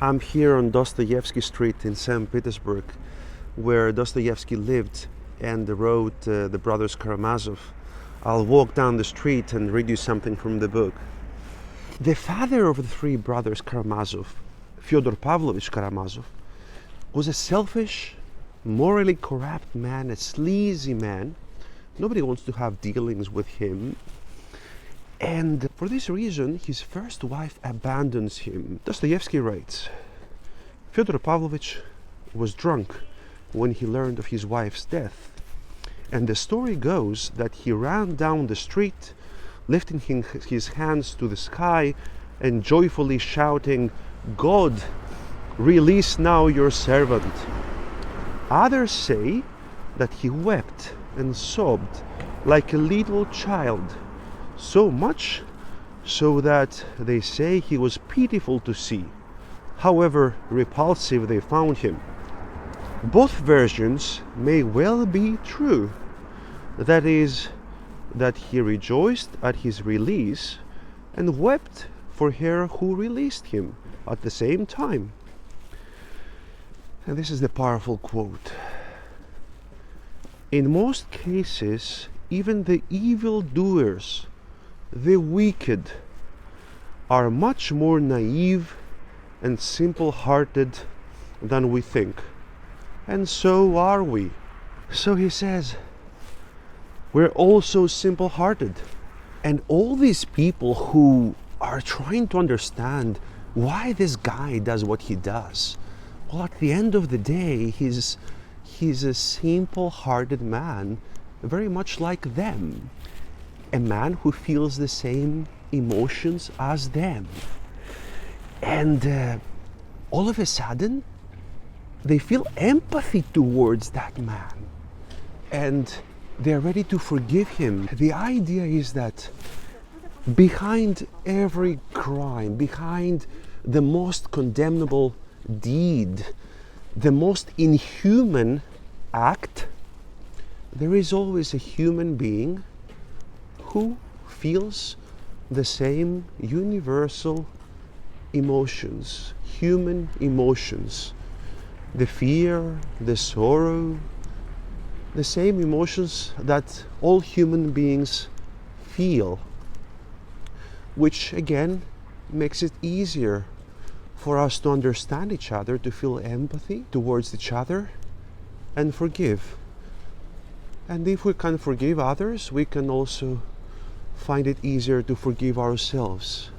I'm here on Dostoevsky Street in Saint Petersburg, where Dostoevsky lived and wrote the brothers Karamazov. I'll walk down the street and read you something from the book. The father of the three brothers Karamazov, Fyodor Pavlovich Karamazov, was a selfish, morally corrupt man, a sleazy man. Nobody wants to have dealings with him. And for this reason, his first wife abandons him. Dostoevsky writes, Fyodor Pavlovich was drunk when he learned of his wife's death. And the story goes that he ran down the street, lifting his hands to the sky and joyfully shouting, "God, release now your servant." Others say that he wept and sobbed like a little child, so much so that they say he was pitiful to see, however repulsive they found him. Both versions may well be true. That is, that he rejoiced at his release and wept for her who released him at the same time. And this is the powerful quote. In most cases, even the evildoers, the wicked, are much more naive and simple-hearted than we think. And so are we. So he says, we're also simple-hearted. And all these people who are trying to understand why this guy does what he does, well, at the end of the day, he's a simple-hearted man, very much like them. A man who feels the same emotions as them. And all of a sudden, they feel empathy towards that man. And they're ready to forgive him. The idea is that behind every crime, behind the most condemnable deed, the most inhuman act, there is always a human being who feels the same universal emotions, human emotions, the fear, the sorrow, the same emotions that all human beings feel, which again makes it easier for us to understand each other, to feel empathy towards each other and forgive. And if we can forgive others, we can also find it easier to forgive ourselves.